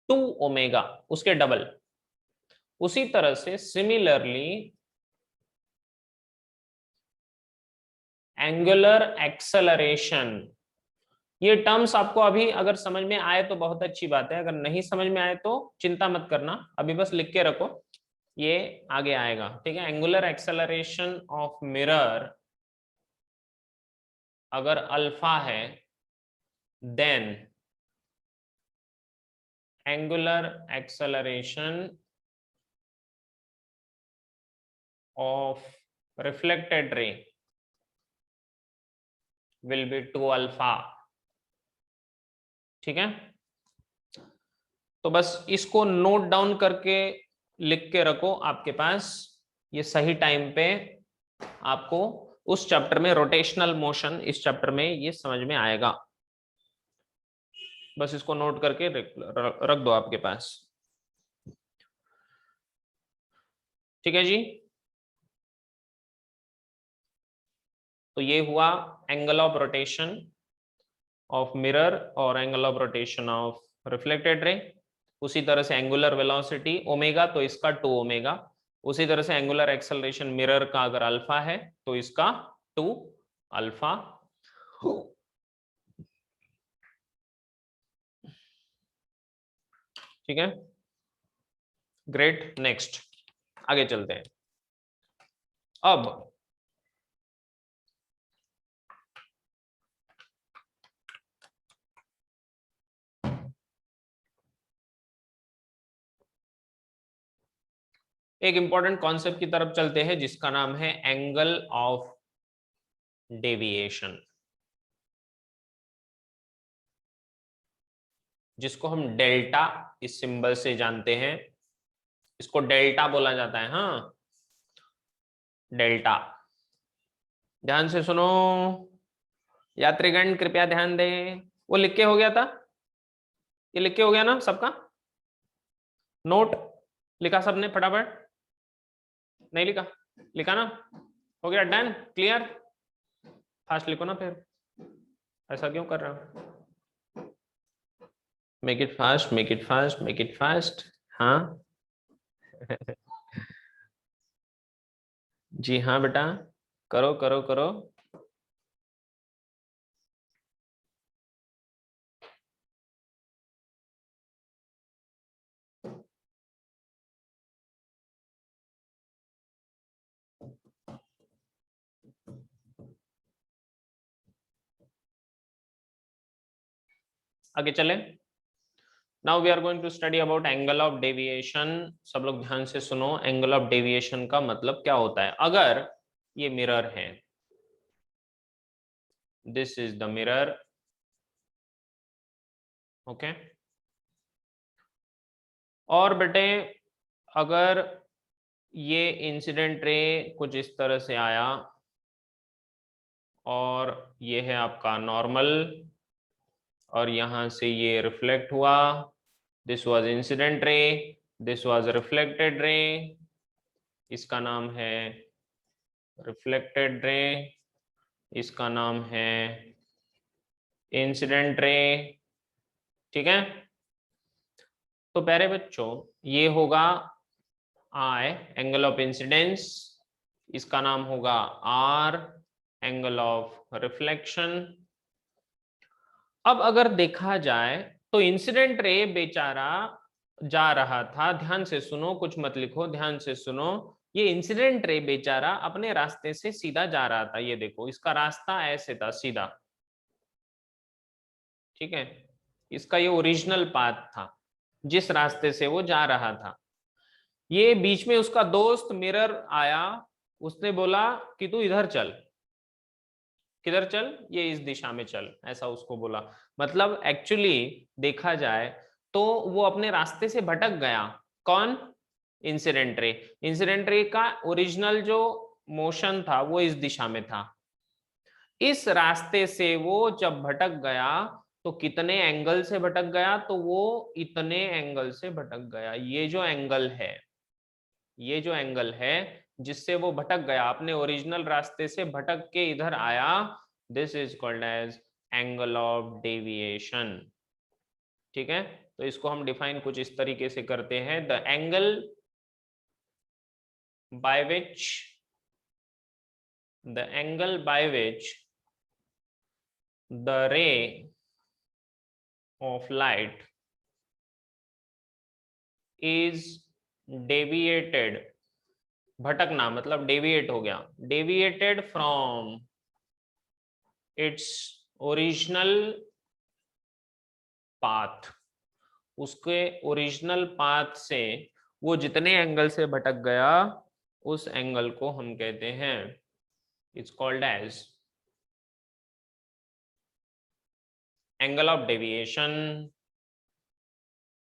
2 omega, उसके डबल। उसी तरह से सिमिलरली एंगुलर एक्सेलरेशन, ये टर्म्स आपको अभी अगर समझ में आए तो बहुत अच्छी बात है, अगर नहीं समझ में आए तो चिंता मत करना, अभी बस लिख के रखो, ये आगे आएगा, ठीक है। एंगुलर एक्सेलरेशन ऑफ मिरर अगर अल्फा है, then angular acceleration of reflected ray will be 2 alpha, ठीक है। तो बस इसको नोट डाउन करके लिख के रखो आपके पास, ये सही टाइम पे आपको उस चैप्टर में रोटेशनल मोशन, इस चैप्टर में ये समझ में आएगा। बस इसको नोट करके रख दो आपके पास, ठीक है जी। तो ये हुआ angle of rotation of mirror और angle of rotation of reflected ray. उसी तरह से एंगुलर वेलोसिटी ओमेगा, तो इसका 2 ओमेगा। उसी तरह से एंगुलर एक्सेलरेशन मिरर का अगर अल्फा है तो इसका 2 अल्फा। ठीक है, ग्रेट। नेक्स्ट आगे चलते हैं। अब एक इंपॉर्टेंट कॉन्सेप्ट की तरफ चलते हैं जिसका नाम है एंगल ऑफ डेविएशन, जिसको हम डेल्टा इस सिंबल से जानते हैं। इसको डेल्टा बोला जाता है, हाँ, डेल्टा। ध्यान से सुनो यात्रीगण, कृपया ध्यान दें। वो लिख के हो गया था, ये लिख के हो गया ना सबका नोट? लिखा सबने फटाफट? नहीं लिखा? लिखा ना? हो गया, डन, क्लियर। फास्ट लिखो ना, फिर ऐसा क्यों कर रहे हो? Make it fast, make it fast, make it fast. हाँ जी हाँ बेटा, करो करो करो। आगे चले। Now we are going to study about angle of deviation. सब लोग ध्यान से सुनो, एंगल ऑफ डेविएशन का मतलब क्या होता है। अगर ये मिरर है, this is the mirror, okay. और बेटे अगर ये इंसिडेंट रे कुछ इस तरह से आया और ये है आपका नॉर्मल, और यहां से ये रिफ्लेक्ट हुआ, this was incident ray, this was reflected ray, इसका नाम है रिफ्लेक्टेड रे, इसका नाम है इंसिडेंट रे, ठीक है। तो प्यारे बच्चों ये होगा आई, एंगल ऑफ इंसिडेंस, इसका नाम होगा आर, एंगल ऑफ रिफ्लेक्शन। अब अगर देखा जाए तो इंसिडेंट रे बेचारा जा रहा था, ध्यान से सुनो, कुछ मत लिखो, ध्यान से सुनो। ये इंसिडेंट रे बेचारा अपने रास्ते से सीधा जा रहा था, ये देखो इसका रास्ता ऐसे था सीधा, ठीक है। इसका ये ओरिजिनल पाथ था जिस रास्ते से वो जा रहा था। ये बीच में उसका दोस्त मिरर आया, उसने बोला कि तू इधर चल। किधर चल? ये इस दिशा में चल, ऐसा उसको बोला। मतलब एक्चुअली देखा जाए तो वो अपने रास्ते से भटक गया। कौन? Incident ray. इंसिडेंट रे का ओरिजिनल जो मोशन था वो इस दिशा में था। इस रास्ते से वो जब भटक गया तो कितने एंगल से भटक गया? तो वो इतने एंगल से भटक गया। ये जो एंगल है, ये जो एंगल है जिससे वो भटक गया, अपने ओरिजिनल रास्ते से भटक के इधर आया, this is called as angle of deviation. ठीक है, तो इसको हम डिफाइन कुछ इस तरीके से करते हैं, the angle by which the ray of light is deviated, भटकना मतलब डेविएट हो गया, deviated from its original path, उसके ओरिजिनल पाथ से वो जितने एंगल से भटक गया उस एंगल को हम कहते हैं, it's called as angle of deviation.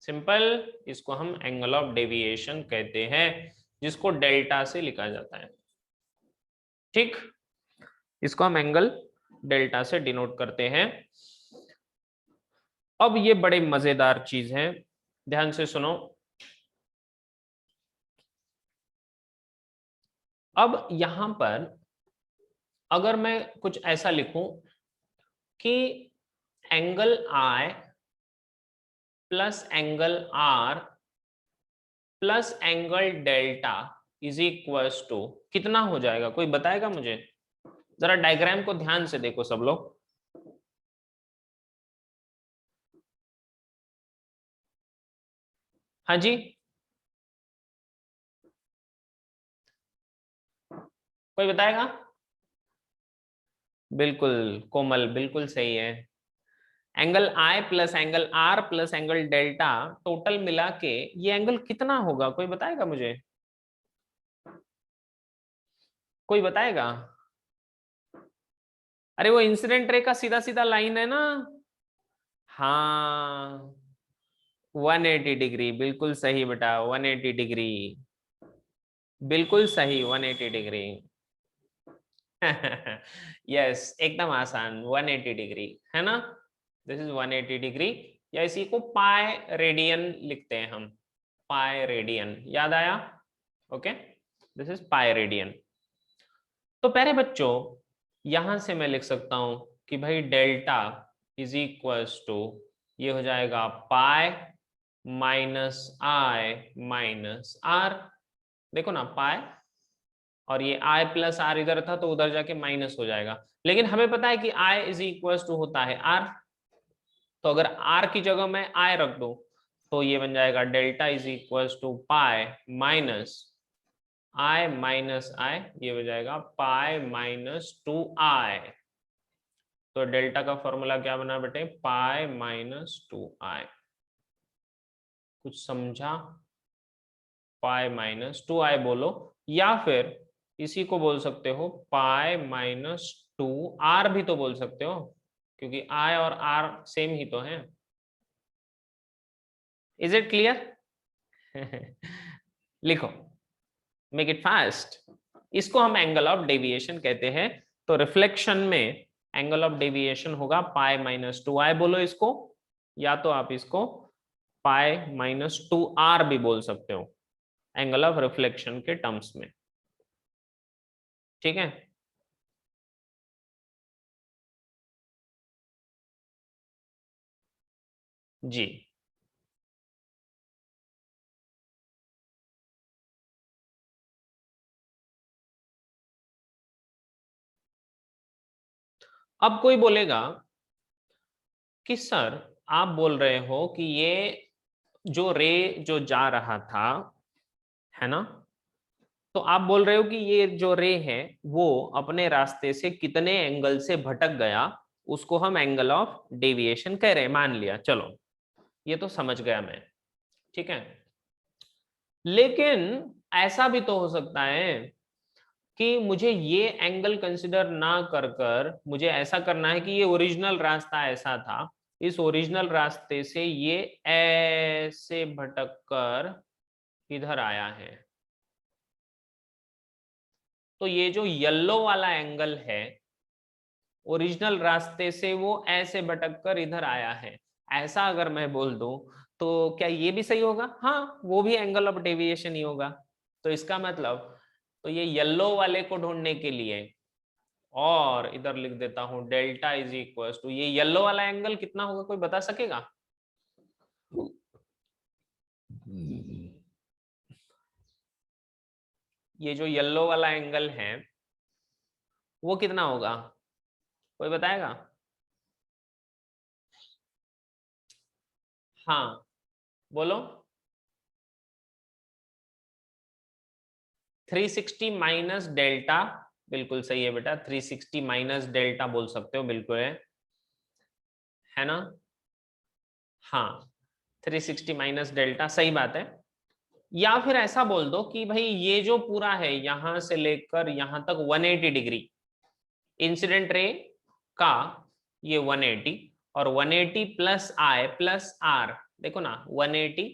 Simple, इसको हम एंगल ऑफ डेविएशन कहते हैं, जिसको डेल्टा से लिखा जाता है। ठीक, इसको हम एंगल डेल्टा से डिनोट करते हैं। अब ये बड़े मजेदार चीज है, ध्यान से सुनो। अब यहां पर अगर मैं कुछ ऐसा लिखूं कि angle I plus angle R plus angle delta is equals to कितना हो जाएगा, कोई बताएगा मुझे? जरा डायग्राम को ध्यान से देखो सब लोग। हाँ जी, कोई बताएगा? बिल्कुल कोमल, बिल्कुल सही है। एंगल आई plus angle R plus angle delta total मिला के ये एंगल कितना होगा, कोई बताएगा मुझे? कोई बताएगा? अरे वो इंसिडेंट रे का सीधा सीधा लाइन है ना। हाँ, 180 डिग्री, बिल्कुल सही बेटा, 180 डिग्री, बिल्कुल सही, 180 डिग्री। यस, एकदम आसान, 180 डिग्री है ना, दिस इज 180 डिग्री, या इसी को पाई रेडियन लिखते हैं हम, पाई रेडियन, याद आया? Okay, this is pi radian. तो प्यारे बच्चों, यहां से मैं लिख सकता हूं कि भाई डेल्टा इज इक्वल्स टू, ये हो जाएगा पाई माइनस आई माइनस आर। देखो ना, पाई और ये आई प्लस आर इधर था तो उधर जाके माइनस हो जाएगा, लेकिन हमें पता है कि आई इज इक्वल्स टू होता है आर, तो अगर आर की जगह मैं आई रख दूं तो ये बन जाएगा delta is equals to pi minus I minus i, ये हो जाएगा पाई माइनस टू आई। तो डेल्टा का फॉर्मूला क्या बना बेटे, पाई माइनस टू आई। कुछ समझा? पाई माइनस टू आई बोलो, या फिर इसी को बोल सकते हो पाई माइनस टू आर भी तो बोल सकते हो, क्योंकि आई और आर सेम ही तो है। Is it clear? लिखो, मेक इट फास्ट। इसको हम एंगल ऑफ डेविएशन कहते हैं, तो रिफ्लेक्शन में एंगल ऑफ डेविएशन होगा पाई माइनस टू आई बोलो इसको, या तो आप इसको पाई माइनस टू आर भी बोल सकते हो एंगल ऑफ रिफ्लेक्शन के टर्म्स में। ठीक है, जी। अब कोई बोलेगा कि सर आप बोल रहे हो कि ये जो रे जो जा रहा था, है ना, तो आप बोल रहे हो कि ये जो रे है वो अपने रास्ते से कितने एंगल से भटक गया, उसको हम एंगल ऑफ डेविएशन कह रहे हैं, मान लिया, चलो ये तो समझ गया मैं। ठीक है, लेकिन ऐसा भी तो हो सकता है कि मुझे ये एंगल कंसिडर ना कर कर मुझे ऐसा करना है कि ये ओरिजिनल रास्ता ऐसा था, इस ओरिजिनल रास्ते से ये ऐसे भटक कर इधर आया है, तो ये जो येलो वाला एंगल है ओरिजिनल रास्ते से वो ऐसे भटक कर इधर आया है, ऐसा अगर मैं बोल दूं तो क्या ये भी सही होगा? हाँ, वो भी एंगल ऑफ डेविएशन ही होगा। तो इसका मतलब, तो ये येलो वाले को ढूंढने के लिए, और इधर लिख देता हूं डेल्टा इज इक्वल टू, ये येलो वाला एंगल कितना होगा, कोई बता सकेगा? ये जो येलो वाला एंगल है वो कितना होगा, कोई बताएगा? हाँ बोलो। 360 माइनस डेल्टा, बिल्कुल सही है बेटा, 360 माइनस डेल्टा बोल सकते हो, बिल्कुल है ना? हाँ 360 माइनस डेल्टा सही बात है। या फिर ऐसा बोल दो कि भाई ये जो पूरा है यहां से लेकर यहां तक 180 डिग्री इंसिडेंट रे का, ये 180 और 180 प्लस आई प्लस आर, देखो ना 180,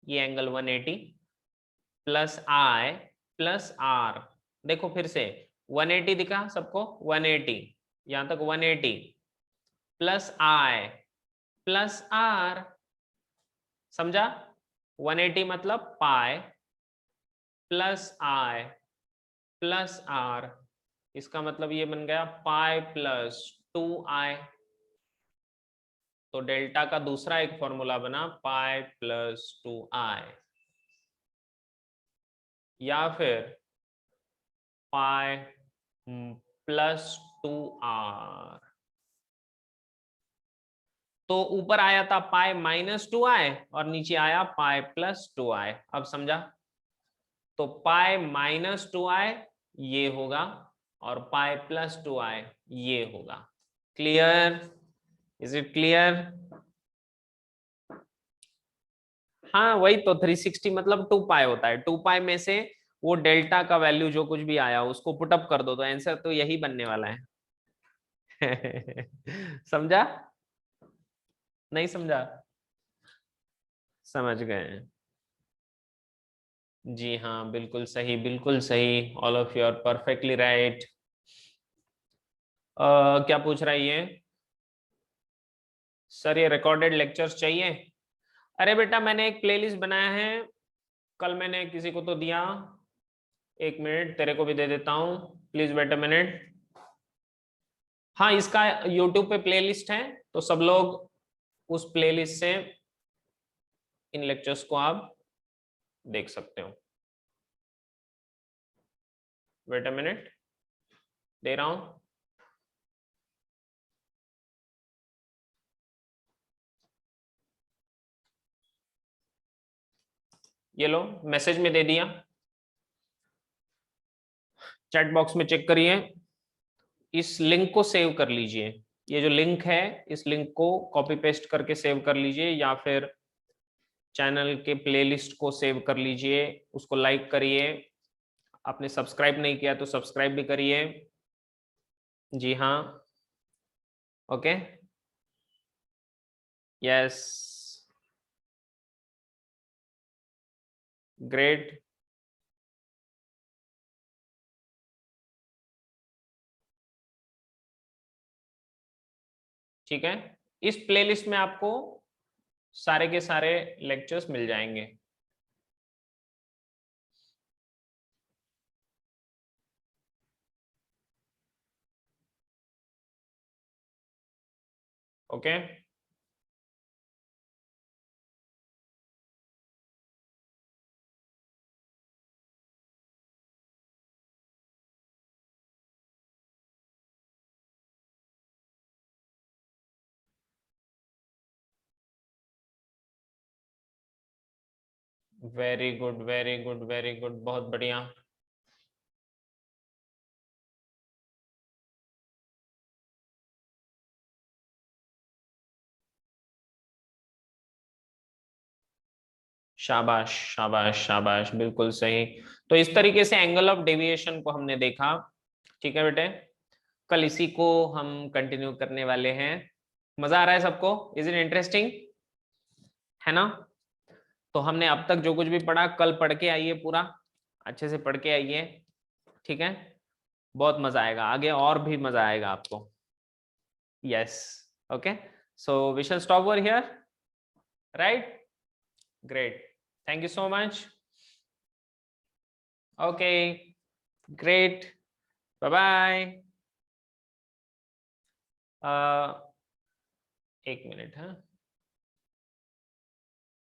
ये angle 180 plus I plus R, देखो फिर से 180 दिखा सबको, 180 यहां तक 180 प्लस आई प्लस आर, समझा? 180 मतलब pi plus I plus R, इसका मतलब ये बन गया पाई प्लस 2i। तो डेल्टा का दूसरा एक फॉर्मूला बना पाई प्लस 2i, या फिर पाई प्लस 2r। तो ऊपर आया था पाई माइनस 2i और नीचे आया पाई प्लस 2i, अब समझा? तो पाई माइनस 2i ये होगा और पाई प्लस 2i ये होगा। क्लियर? Is it clear? हाँ वही तो 360 मतलब 2 पाई होता है, 2 पाई में से वो डेल्टा का वैल्यू जो कुछ भी आया उसको पुटअप कर दो तो आंसर तो यही बनने वाला है। समझा? नहीं समझा? समझ गए? जी हाँ बिल्कुल सही, बिल्कुल सही, all of you are perfectly right. क्या पूछ रहा है ये? सर ये रिकॉर्डेड लेक्चर्स चाहिए? अरे बेटा मैंने एक प्लेलिस्ट बनाया है, कल मैंने किसी को तो दिया, एक मिनट तेरे को भी दे देता हूँ, प्लीज वेट अ मिनट। हाँ इसका यूट्यूब पे प्लेलिस्ट है, तो सब लोग उस प्लेलिस्ट से इन लेक्चर्स को आप देख सकते हो। वेट अ मिनट, दे रहा हूं। ये लो मैसेज में दे दिया, चैट बॉक्स में चेक करिए, इस लिंक को सेव कर लीजिए, ये जो लिंक है इस लिंक को कॉपी पेस्ट करके सेव कर लीजिए, या फिर चैनल के प्लेलिस्ट को सेव कर लीजिए, उसको लाइक करिए, आपने सब्सक्राइब नहीं किया तो सब्सक्राइब भी करिए। जी हाँ, ओके, यस, ग्रेट। ठीक है, इस प्लेलिस्ट में आपको सारे के सारे लेक्चर्स मिल जाएंगे। Okay, very good very good very good, बहुत बढ़िया। शाबाश शाबाश शाबाश, बिल्कुल सही। तो इस तरीके से एंगल ऑफ डेविएशन को हमने देखा। ठीक है बेटे, कल इसी को हम कंटिन्यू करने वाले हैं। मजा आ रहा है सबको? Is it interesting? है ना? तो हमने अब तक जो कुछ भी पढ़ा कल पढ़ के आइए, पूरा अच्छे से पढ़ के आइए। ठीक है, बहुत मजा आएगा, आगे और भी मजा आएगा आपको। Yes, okay, so we shall stop over here, right? Great, thank you so much. Okay, great, bye bye. एक मिनट, हाँ।